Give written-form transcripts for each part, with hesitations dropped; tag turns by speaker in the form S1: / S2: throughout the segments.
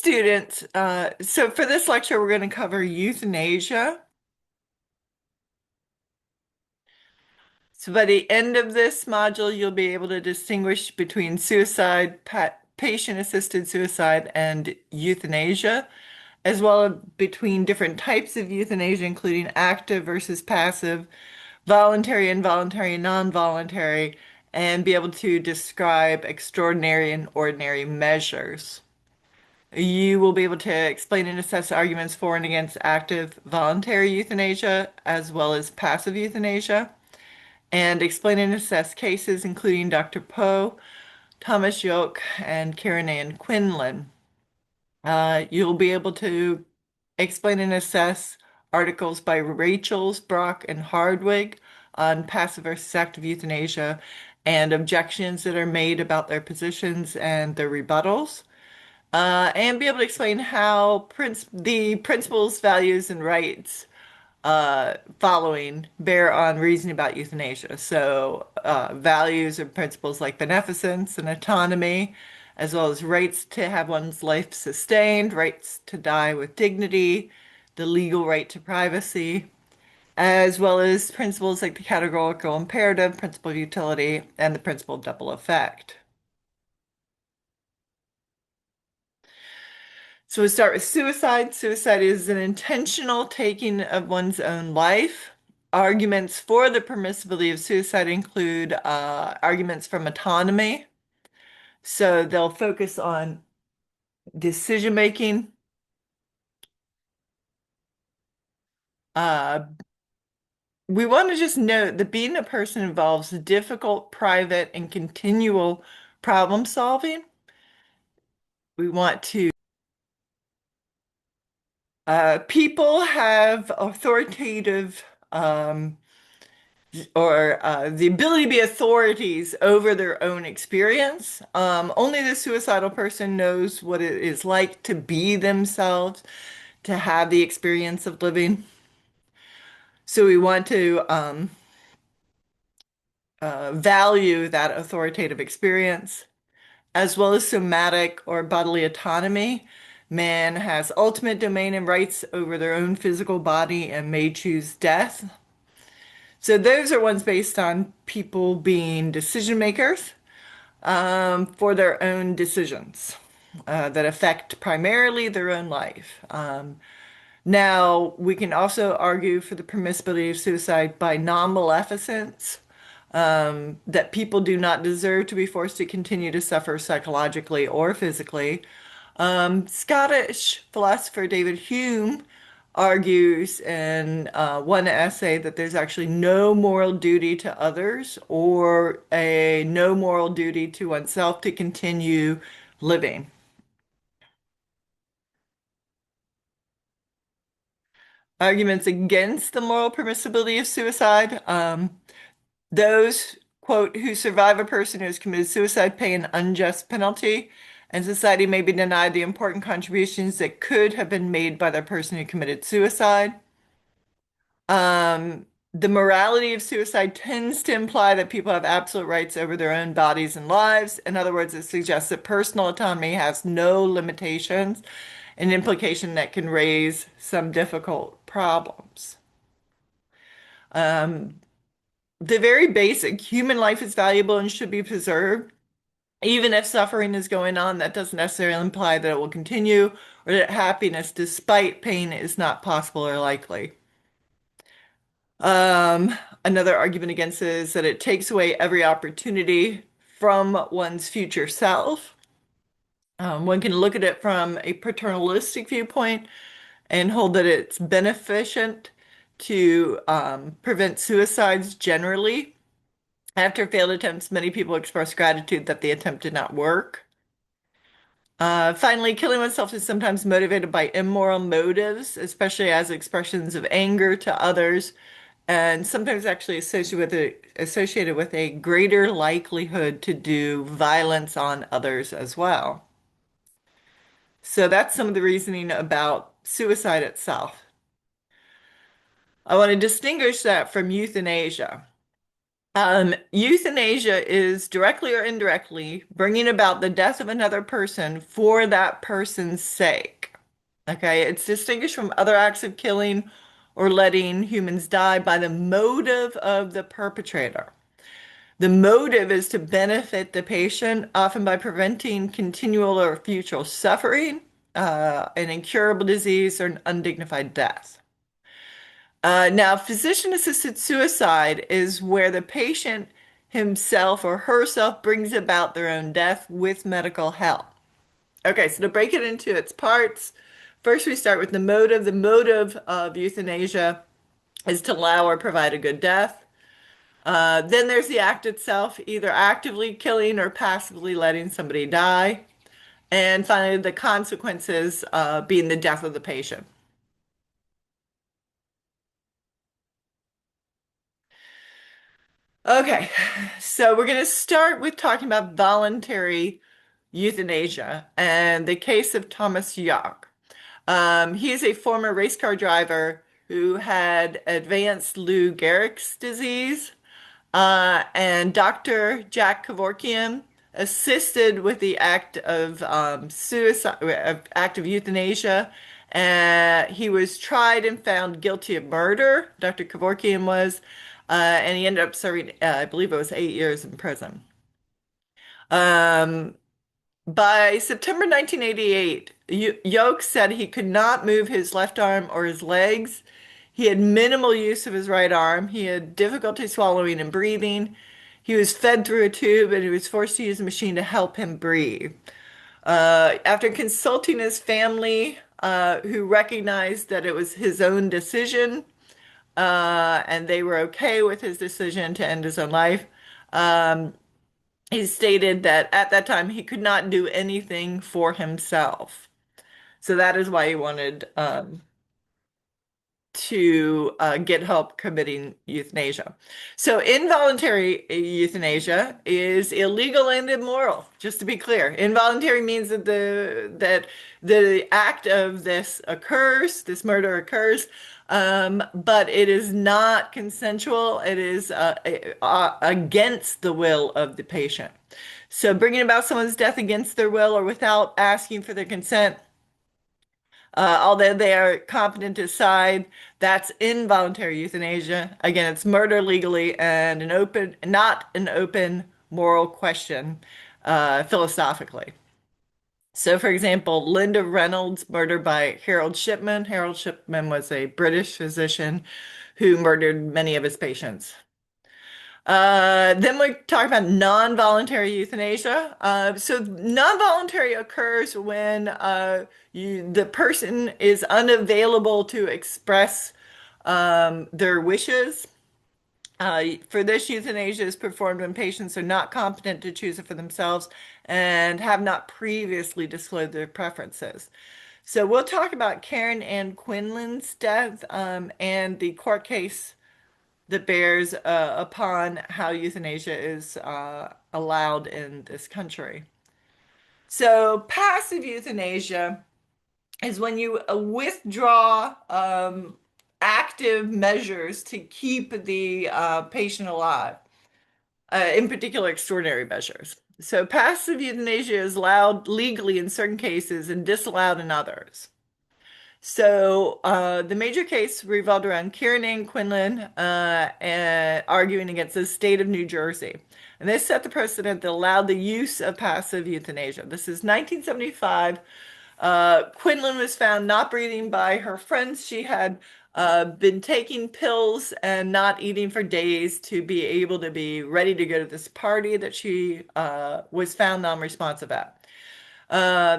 S1: students. So for this lecture, we're going to cover euthanasia. So by the end of this module, you'll be able to distinguish between suicide, patient-assisted suicide, and euthanasia, as well as between different types of euthanasia, including active versus passive, voluntary, involuntary, non-voluntary, and be able to describe extraordinary and ordinary measures. You will be able to explain and assess arguments for and against active voluntary euthanasia as well as passive euthanasia, and explain and assess cases including Dr. Poe, Thomas Youk, and Karen Ann Quinlan. You'll be able to explain and assess articles by Rachels, Brock, and Hardwig on passive versus active euthanasia and objections that are made about their positions and their rebuttals. And be able to explain how the principles, values, and rights following bear on reasoning about euthanasia. So, values and principles like beneficence and autonomy, as well as rights to have one's life sustained, rights to die with dignity, the legal right to privacy, as well as principles like the categorical imperative, principle of utility, and the principle of double effect. So we start with suicide. Suicide is an intentional taking of one's own life. Arguments for the permissibility of suicide include arguments from autonomy. So they'll focus on decision making. Uh, we want to just note that being a person involves difficult, private, and continual problem solving. We want to people have authoritative or the ability to be authorities over their own experience. Only the suicidal person knows what it is like to be themselves, to have the experience of living. So we want to value that authoritative experience, as well as somatic or bodily autonomy. Man has ultimate domain and rights over their own physical body and may choose death. So those are ones based on people being decision makers for their own decisions that affect primarily their own life. Now, we can also argue for the permissibility of suicide by non-maleficence, that people do not deserve to be forced to continue to suffer psychologically or physically. Scottish philosopher David Hume argues in one essay that there's actually no moral duty to others or a no moral duty to oneself to continue living. Arguments against the moral permissibility of suicide. Those, quote, who survive a person who has committed suicide pay an unjust penalty, and society may be denied the important contributions that could have been made by the person who committed suicide. The morality of suicide tends to imply that people have absolute rights over their own bodies and lives. In other words, it suggests that personal autonomy has no limitations, an implication that can raise some difficult problems. The very basic human life is valuable and should be preserved. Even if suffering is going on, that doesn't necessarily imply that it will continue or that happiness despite pain is not possible or likely. Another argument against it is that it takes away every opportunity from one's future self. One can look at it from a paternalistic viewpoint and hold that it's beneficent to prevent suicides generally. After failed attempts, many people express gratitude that the attempt did not work. Finally, killing oneself is sometimes motivated by immoral motives, especially as expressions of anger to others, and sometimes actually associated with a greater likelihood to do violence on others as well. So that's some of the reasoning about suicide itself. I want to distinguish that from euthanasia. Euthanasia is directly or indirectly bringing about the death of another person for that person's sake. Okay, it's distinguished from other acts of killing or letting humans die by the motive of the perpetrator. The motive is to benefit the patient, often by preventing continual or future suffering, an incurable disease, or an undignified death. Now, physician-assisted suicide is where the patient himself or herself brings about their own death with medical help. Okay, so to break it into its parts, first we start with the motive. The motive of euthanasia is to allow or provide a good death. Then there's the act itself, either actively killing or passively letting somebody die. And finally, the consequences being the death of the patient. Okay, so we're going to start with talking about voluntary euthanasia and the case of Thomas Yock. He is a former race car driver who had advanced Lou Gehrig's disease, and Dr. Jack Kevorkian assisted with the act of suicide, act of euthanasia. He was tried and found guilty of murder. Dr. Kevorkian was, and he ended up serving, I believe it was 8 years in prison. Um, by September 1988, Yoke said he could not move his left arm or his legs. He had minimal use of his right arm. He had difficulty swallowing and breathing. He was fed through a tube and he was forced to use a machine to help him breathe. After consulting his family, who recognized that it was his own decision, and they were okay with his decision to end his own life, um, he stated that at that time he could not do anything for himself. So that is why he wanted to get help committing euthanasia. So involuntary euthanasia is illegal and immoral, just to be clear. Involuntary means that the act of this murder occurs, but it is not consensual. It is against the will of the patient. So bringing about someone's death against their will or without asking for their consent, although they are competent to decide, that's involuntary euthanasia. Again, it's murder legally and not an open moral question, philosophically. So, for example, Linda Reynolds murdered by Harold Shipman. Harold Shipman was a British physician who murdered many of his patients. Then we talk about non-voluntary euthanasia. So non-voluntary occurs when the person is unavailable to express their wishes. For this, euthanasia is performed when patients are not competent to choose it for themselves and have not previously disclosed their preferences. So we'll talk about Karen Ann Quinlan's death, and the court case that bears upon how euthanasia is allowed in this country. So, passive euthanasia is when you withdraw active measures to keep the patient alive, in particular, extraordinary measures. So, passive euthanasia is allowed legally in certain cases and disallowed in others. So the major case revolved around Kieran Ann Quinlan arguing against the state of New Jersey. And this set the precedent that allowed the use of passive euthanasia. This is 1975. Quinlan was found not breathing by her friends. She had been taking pills and not eating for days to be able to be ready to go to this party that she was found non-responsive at.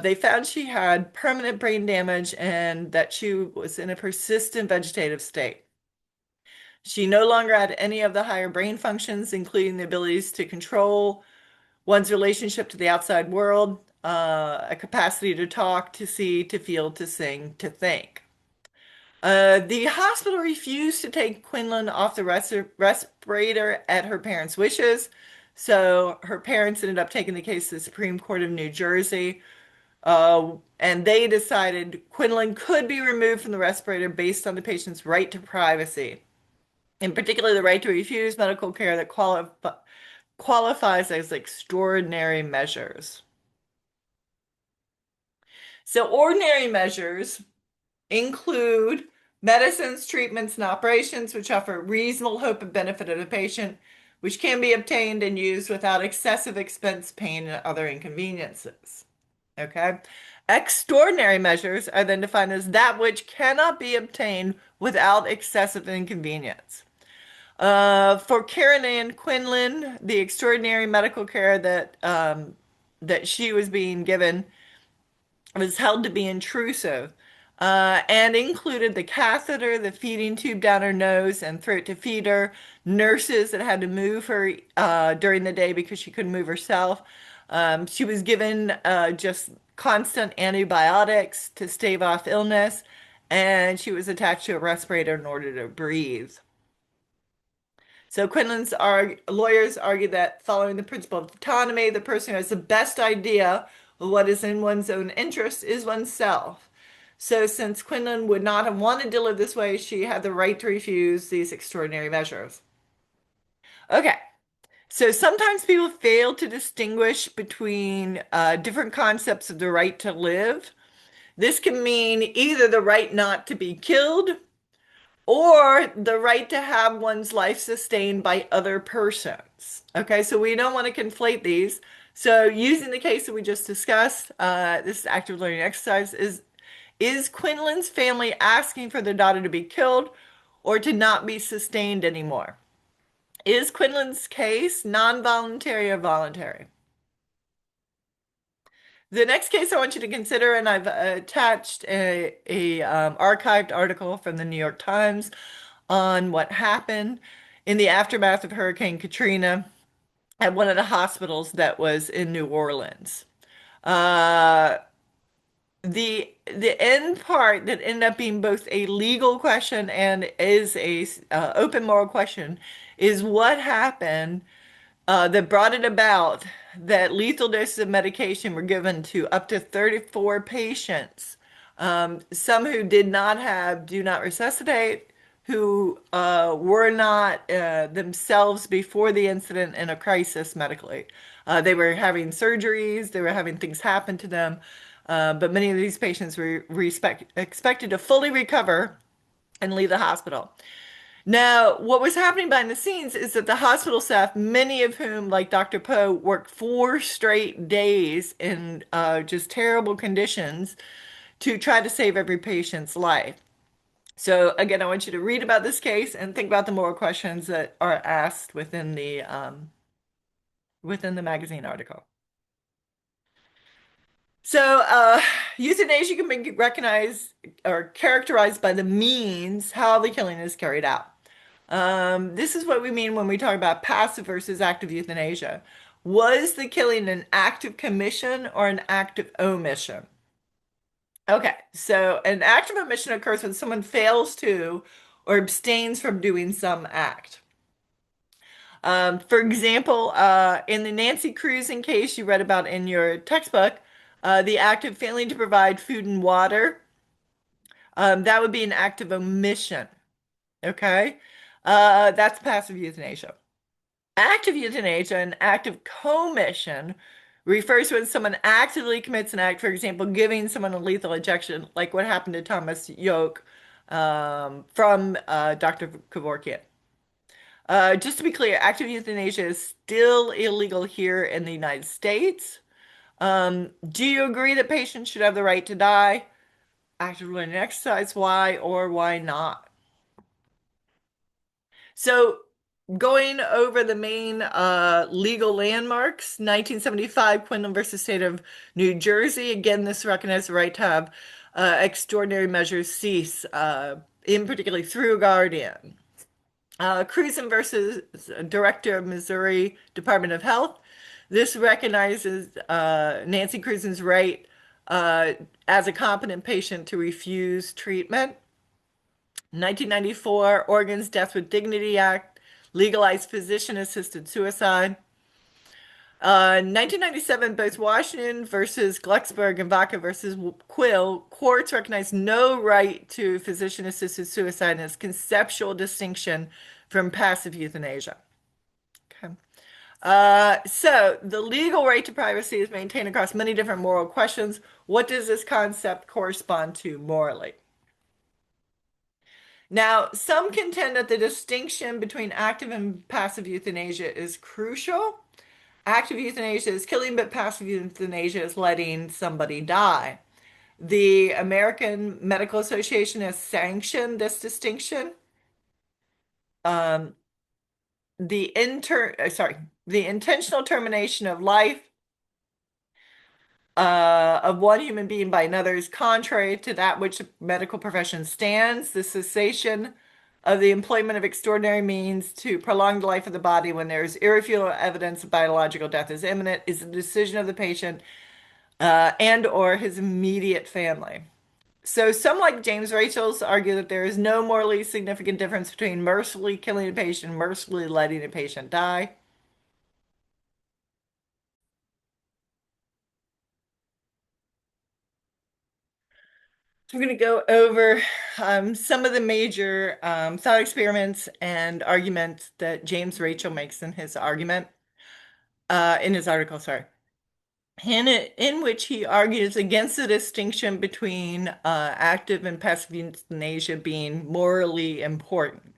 S1: They found she had permanent brain damage and that she was in a persistent vegetative state. She no longer had any of the higher brain functions, including the abilities to control one's relationship to the outside world, a capacity to talk, to see, to feel, to sing, to think. The hospital refused to take Quinlan off the respirator at her parents' wishes, so her parents ended up taking the case to the Supreme Court of New Jersey, and they decided Quinlan could be removed from the respirator based on the patient's right to privacy. in particular the right to refuse medical care that qualifies as extraordinary measures. So ordinary measures include medicines, treatments, and operations which offer reasonable hope of benefit to the patient, which can be obtained and used without excessive expense, pain, and other inconveniences. Okay? Extraordinary measures are then defined as that which cannot be obtained without excessive inconvenience. For Karen Ann Quinlan, the extraordinary medical care that she was being given was held to be intrusive, and included the catheter, the feeding tube down her nose and throat to feed her, nurses that had to move her during the day because she couldn't move herself. She was given just constant antibiotics to stave off illness, and she was attached to a respirator in order to breathe. So Quinlan's lawyers argue that following the principle of autonomy, the person who has the best idea of what is in one's own interest is oneself. So since Quinlan would not have wanted to live this way, she had the right to refuse these extraordinary measures. Okay, so sometimes people fail to distinguish between different concepts of the right to live. This can mean either the right not to be killed or the right to have one's life sustained by other persons. Okay, so we don't want to conflate these. So using the case that we just discussed, this is active learning exercise, is Quinlan's family asking for their daughter to be killed or to not be sustained anymore? Is Quinlan's case non-voluntary or voluntary? The next case I want you to consider, and I've attached a archived article from the New York Times on what happened in the aftermath of Hurricane Katrina at one of the hospitals that was in New Orleans. Uh, the end part that ended up being both a legal question and is a open moral question is what happened that brought it about that lethal doses of medication were given to up to 34 patients, some who did not have do not resuscitate, who were not themselves before the incident in a crisis medically. They were having surgeries, they were having things happen to them, but many of these patients were expected to fully recover and leave the hospital. Now, what was happening behind the scenes is that the hospital staff, many of whom, like Dr. Poe, worked 4 straight days in just terrible conditions to try to save every patient's life. So again, I want you to read about this case and think about the moral questions that are asked within the magazine article. So, euthanasia can be recognized or characterized by the means how the killing is carried out. This is what we mean when we talk about passive versus active euthanasia. Was the killing an act of commission or an act of omission? Okay, so an act of omission occurs when someone fails to or abstains from doing some act. For example, in the Nancy Cruzan case you read about in your textbook, the act of failing to provide food and water, that would be an act of omission. Okay? That's passive euthanasia. Active euthanasia and active commission refers to when someone actively commits an act, for example, giving someone a lethal injection, like what happened to Thomas Youk from Dr. Kevorkian. Just to be clear, active euthanasia is still illegal here in the United States. Do you agree that patients should have the right to die? Active learning exercise, why or why not? So going over the main legal landmarks, 1975, Quinlan versus State of New Jersey. Again, this recognized the right to have extraordinary measures cease, in particularly through a guardian. Cruzan versus Director of Missouri Department of Health. This recognizes Nancy Cruzan's right as a competent patient to refuse treatment. 1994, Oregon's Death with Dignity Act legalized physician-assisted suicide. 1997, both Washington versus Glucksberg and Vacco versus Quill, courts recognized no right to physician-assisted suicide and its conceptual distinction from passive euthanasia. Okay. So the legal right to privacy is maintained across many different moral questions. What does this concept correspond to morally? Now, some contend that the distinction between active and passive euthanasia is crucial. Active euthanasia is killing, but passive euthanasia is letting somebody die. The American Medical Association has sanctioned this distinction. Um, the intentional termination of life of one human being by another is contrary to that which the medical profession stands. The cessation of the employment of extraordinary means to prolong the life of the body when there is irrefutable evidence of biological death is imminent is the decision of the patient and or his immediate family. So some like James Rachels argue that there is no morally significant difference between mercifully killing a patient and mercifully letting a patient die. So we're going to go over some of the major thought experiments and arguments that James Rachel makes in his article, sorry, in which he argues against the distinction between active and passive euthanasia being morally important.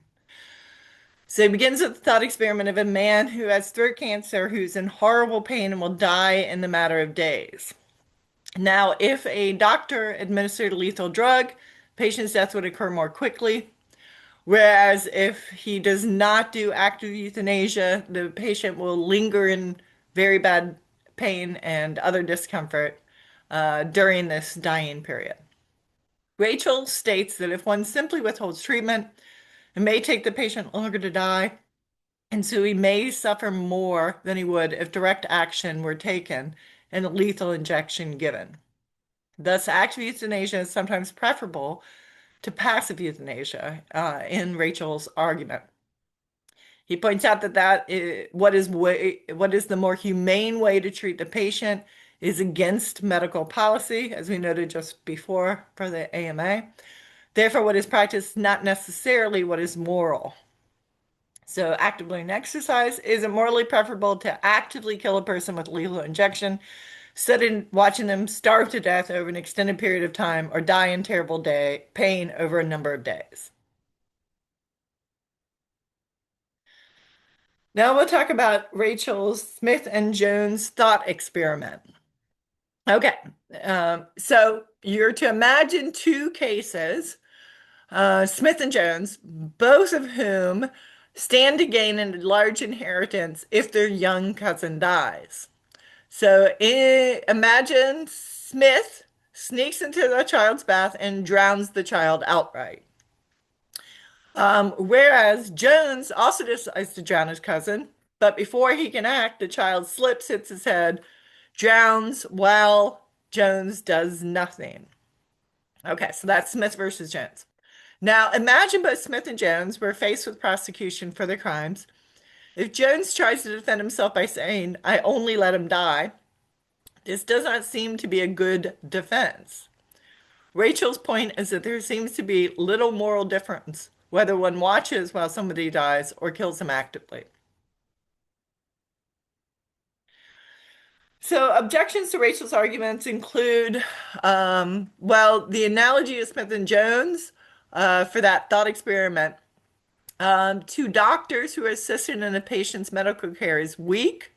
S1: So he begins with the thought experiment of a man who has throat cancer, who's in horrible pain and will die in the matter of days. Now, if a doctor administered a lethal drug, patient's death would occur more quickly. Whereas if he does not do active euthanasia, the patient will linger in very bad pain and other discomfort during this dying period. Rachel states that if one simply withholds treatment, it may take the patient longer to die, and so he may suffer more than he would if direct action were taken and a lethal injection given. Thus, active euthanasia is sometimes preferable to passive euthanasia in Rachel's argument. He points out that what is the more humane way to treat the patient is against medical policy, as we noted just before for the AMA. Therefore, what is practiced not necessarily what is moral. So active learning exercise, is it morally preferable to actively kill a person with lethal injection instead of watching them starve to death over an extended period of time or die in terrible pain over a number of days? Now we'll talk about Rachel's Smith and Jones thought experiment. Okay, so you're to imagine two cases, Smith and Jones, both of whom stand to gain a large inheritance if their young cousin dies. So imagine Smith sneaks into the child's bath and drowns the child outright. Whereas Jones also decides to drown his cousin, but before he can act, the child slips, hits his head, drowns while Jones does nothing. Okay, so that's Smith versus Jones. Now, imagine both Smith and Jones were faced with prosecution for their crimes. If Jones tries to defend himself by saying, I only let him die, this does not seem to be a good defense. Rachel's point is that there seems to be little moral difference whether one watches while somebody dies or kills them actively. So objections to Rachel's arguments include, well, the analogy of Smith and Jones for that thought experiment. To doctors who are assisting in a patient's medical care is weak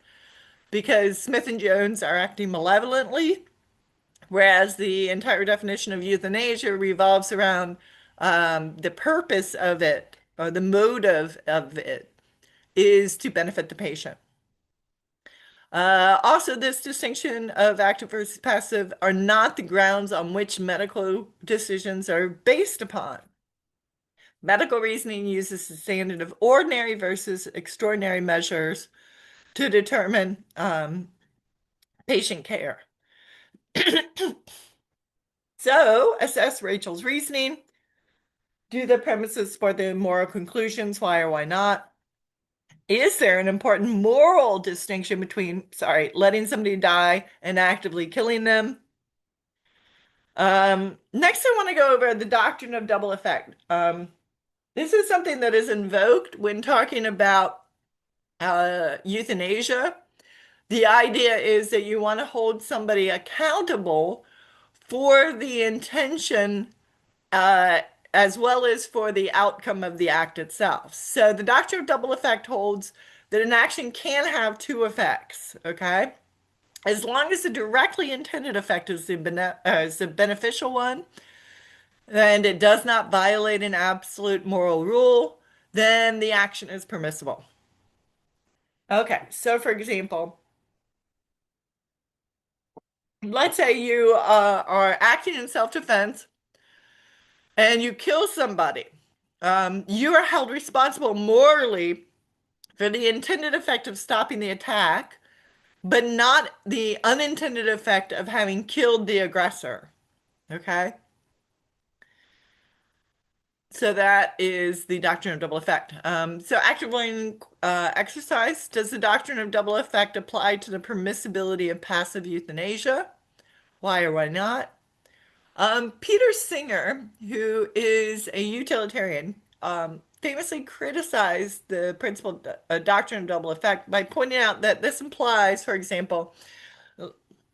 S1: because Smith and Jones are acting malevolently, whereas the entire definition of euthanasia revolves around the purpose of it, or the motive of it, is to benefit the patient. Also, this distinction of active versus passive are not the grounds on which medical decisions are based upon. Medical reasoning uses the standard of ordinary versus extraordinary measures to determine patient care. So, assess Rachel's reasoning. Do the premises support the moral conclusions? Why or why not? Is there an important moral distinction between, letting somebody die and actively killing them? Next, I want to go over the doctrine of double effect. This is something that is invoked when talking about euthanasia. The idea is that you want to hold somebody accountable for the intention uh, as well as for the outcome of the act itself. So the doctrine of double effect holds that an action can have two effects, okay? As long as the directly intended effect is the beneficial one, and it does not violate an absolute moral rule, then the action is permissible. Okay, so for example, let's say you are acting in self-defense and you kill somebody. You are held responsible morally for the intended effect of stopping the attack, but not the unintended effect of having killed the aggressor. Okay? So that is the doctrine of double effect. So active learning exercise. Does the doctrine of double effect apply to the permissibility of passive euthanasia? Why or why not? Peter Singer, who is a utilitarian, famously criticized the principle doctrine of double effect by pointing out that this implies, for example,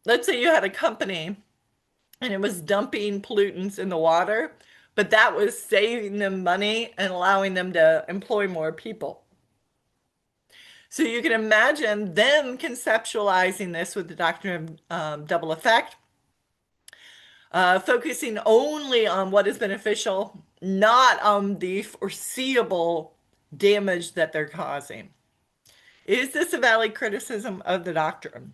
S1: let's say you had a company and it was dumping pollutants in the water, but that was saving them money and allowing them to employ more people. So you can imagine them conceptualizing this with the doctrine of double effect, focusing only on what is beneficial, not on the foreseeable damage that they're causing. Is this a valid criticism of the doctrine?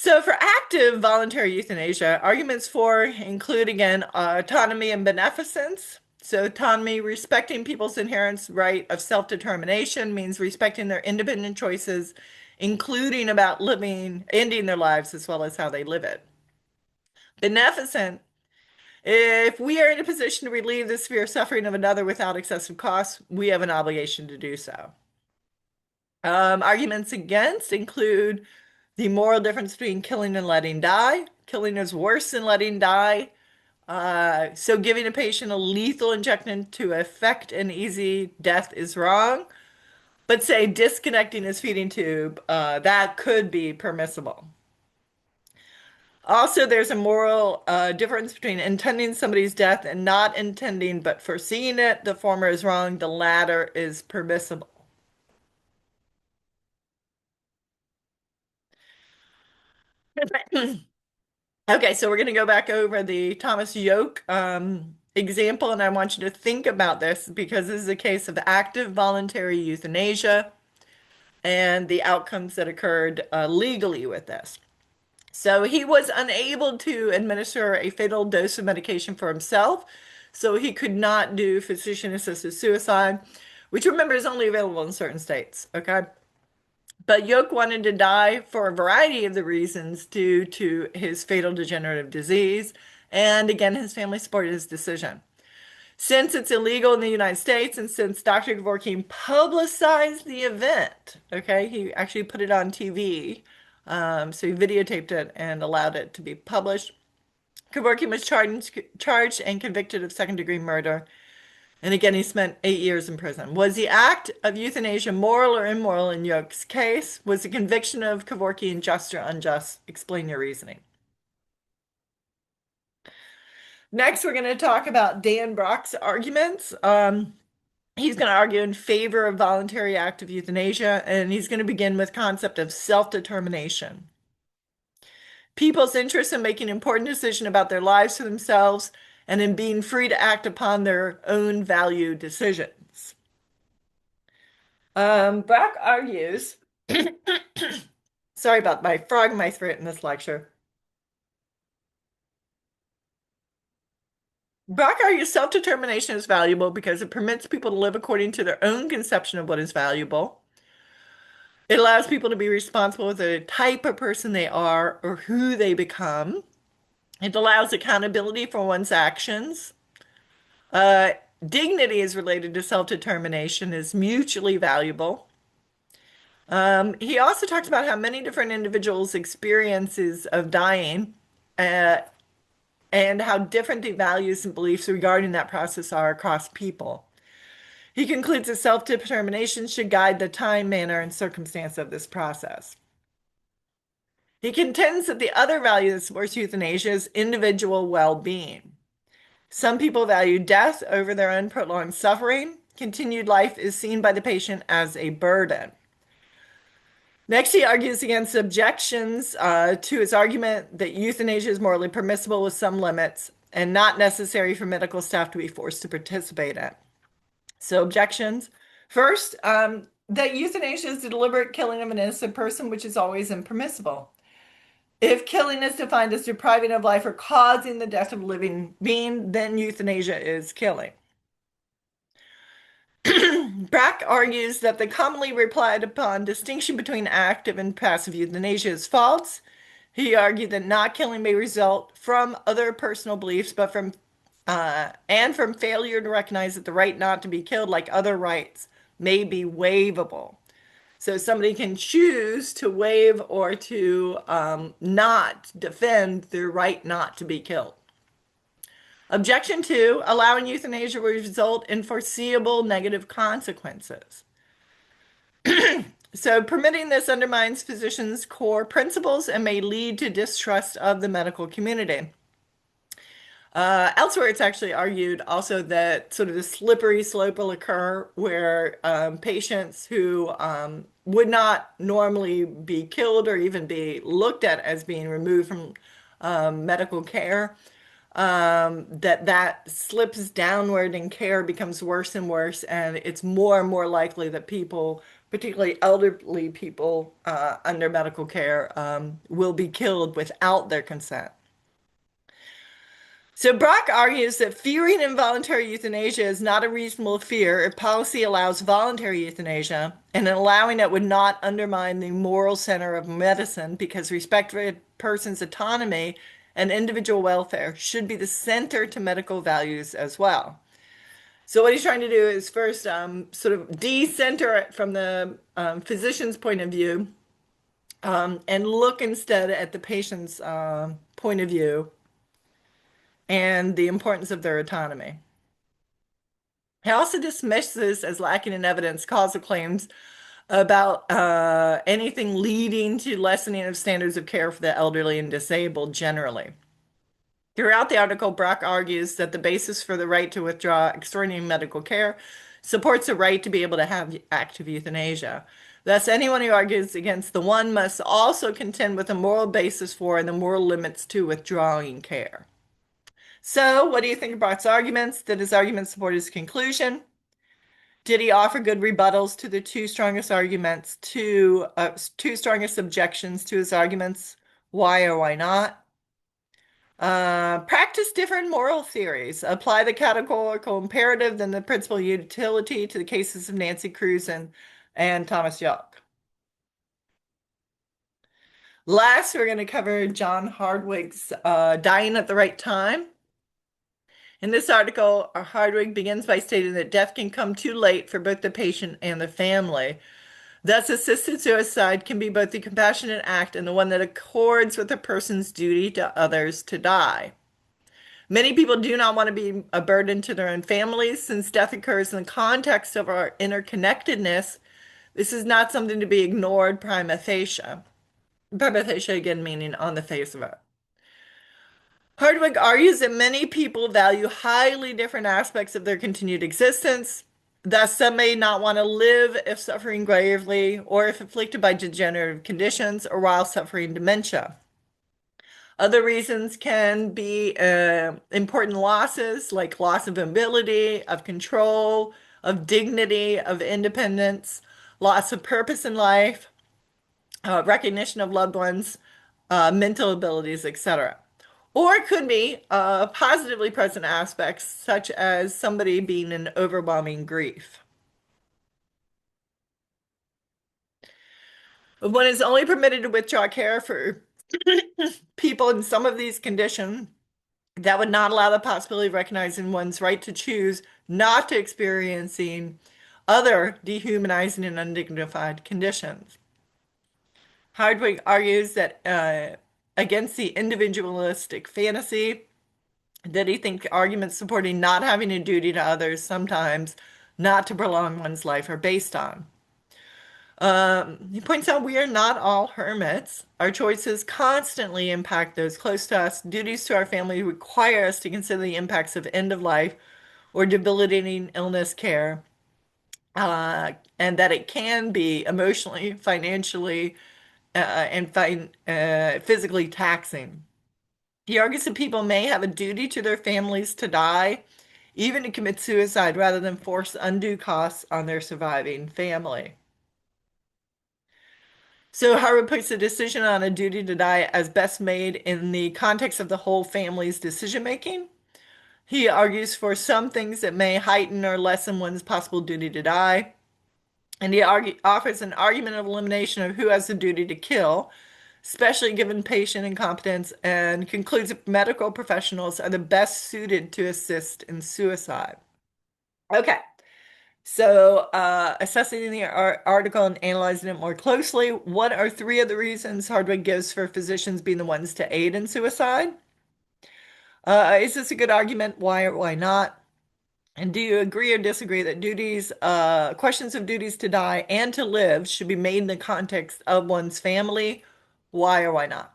S1: So for active voluntary euthanasia, arguments for include again autonomy and beneficence. So autonomy, respecting people's inherent right of self-determination, means respecting their independent choices, including about living, ending their lives as well as how they live it. Beneficent, if we are in a position to relieve the severe suffering of another without excessive cost, we have an obligation to do so. Arguments against include the moral difference between killing and letting die. Killing is worse than letting die. So giving a patient a lethal injection to effect an easy death is wrong. But say disconnecting his feeding tube, that could be permissible. Also, there's a moral difference between intending somebody's death and not intending but foreseeing it. The former is wrong, the latter is permissible. Okay, so we're going to go back over the Thomas Yoke example, and I want you to think about this because this is a case of active voluntary euthanasia and the outcomes that occurred legally with this. So he was unable to administer a fatal dose of medication for himself, so he could not do physician-assisted suicide, which remember is only available in certain states, okay? But Yoke wanted to die for a variety of the reasons due to his fatal degenerative disease, and again, his family supported his decision. Since it's illegal in the United States, and since Dr. Kevorkian publicized the event, okay, he actually put it on TV, so he videotaped it and allowed it to be published. Kevorkian was charged and convicted of second-degree murder. And again, he spent 8 years in prison. Was the act of euthanasia moral or immoral in Yoke's case? Was the conviction of Kevorkian just or unjust? Explain your reasoning. Next, we're going to talk about Dan Brock's arguments. He's going to argue in favor of voluntary act of euthanasia, and he's going to begin with concept of self-determination. People's interest in making important decisions about their lives for themselves and in being free to act upon their own value decisions. Brock argues, sorry about my frog in my throat in this lecture. Brock argues self-determination is valuable because it permits people to live according to their own conception of what is valuable. It allows people to be responsible for the type of person they are or who they become. It allows accountability for one's actions. Dignity is related to self-determination, is mutually valuable. He also talks about how many different individuals' experiences of dying and how different the values and beliefs regarding that process are across people. He concludes that self-determination should guide the time, manner, and circumstance of this process. He contends that the other value that supports euthanasia is individual well-being. Some people value death over their own prolonged suffering. Continued life is seen by the patient as a burden. Next, he argues against objections to his argument that euthanasia is morally permissible with some limits and not necessary for medical staff to be forced to participate in. So, objections. First, that euthanasia is the deliberate killing of an innocent person, which is always impermissible. If killing is defined as depriving of life or causing the death of a living being, then euthanasia is killing. Brack argues that the commonly relied upon distinction between active and passive euthanasia is false. He argued that not killing may result from other personal beliefs, but from failure to recognize that the right not to be killed, like other rights, may be waivable. So somebody can choose to waive or to not defend their right not to be killed. Objection 2, allowing euthanasia will result in foreseeable negative consequences. So permitting this undermines physicians' core principles and may lead to distrust of the medical community. Elsewhere, it's actually argued also that sort of the slippery slope will occur where patients who would not normally be killed or even be looked at as being removed from medical care, that slips downward in care, becomes worse and worse, and it's more and more likely that people, particularly elderly people under medical care, will be killed without their consent. So Brock argues that fearing involuntary euthanasia is not a reasonable fear if policy allows voluntary euthanasia, and allowing it would not undermine the moral center of medicine because respect for a person's autonomy and individual welfare should be the center to medical values as well. So what he's trying to do is first sort of de-center it from the physician's point of view and look instead at the patient's point of view and the importance of their autonomy. He also dismisses as lacking in evidence causal claims about anything leading to lessening of standards of care for the elderly and disabled generally. Throughout the article, Brock argues that the basis for the right to withdraw extraordinary medical care supports the right to be able to have active euthanasia. Thus, anyone who argues against the one must also contend with a moral basis for and the moral limits to withdrawing care. So, what do you think of Brock's arguments? Did his arguments support his conclusion? Did he offer good rebuttals to the two strongest arguments, two strongest objections to his arguments? Why or why not? Practice different moral theories. Apply the categorical imperative than the principal utility to the cases of Nancy Cruzan and Thomas Youk. Last, we're going to cover John Hardwig's Dying at the Right Time. In this article, Hardwig begins by stating that death can come too late for both the patient and the family. Thus, assisted suicide can be both the compassionate act and the one that accords with a person's duty to others to die. Many people do not want to be a burden to their own families. Since death occurs in the context of our interconnectedness, this is not something to be ignored prima facie. Prima facie, again, meaning on the face of it. Hardwig argues that many people value highly different aspects of their continued existence. Thus, some may not want to live if suffering gravely or if afflicted by degenerative conditions or while suffering dementia. Other reasons can be important losses like loss of ability, of control, of dignity, of independence, loss of purpose in life, recognition of loved ones, mental abilities, etc. Or it could be positively present aspects, such as somebody being in overwhelming grief. One is only permitted to withdraw care for people in some of these conditions that would not allow the possibility of recognizing one's right to choose not to experiencing other dehumanizing and undignified conditions. Hardwig argues that against the individualistic fantasy Did he think arguments supporting not having a duty to others, sometimes not to prolong one's life, are based on? He points out we are not all hermits. Our choices constantly impact those close to us. Duties to our family require us to consider the impacts of end of life or debilitating illness care, and that it can be emotionally, financially, and physically taxing. He argues that people may have a duty to their families to die, even to commit suicide, rather than force undue costs on their surviving family. So Harvard puts the decision on a duty to die as best made in the context of the whole family's decision making. He argues for some things that may heighten or lessen one's possible duty to die. And he offers an argument of elimination of who has the duty to kill, especially given patient incompetence, and concludes that medical professionals are the best suited to assist in suicide. Okay, so assessing the article and analyzing it more closely, what are three of the reasons Hardwig gives for physicians being the ones to aid in suicide? Is this a good argument? Why or why not? And do you agree or disagree that questions of duties to die and to live should be made in the context of one's family? Why or why not?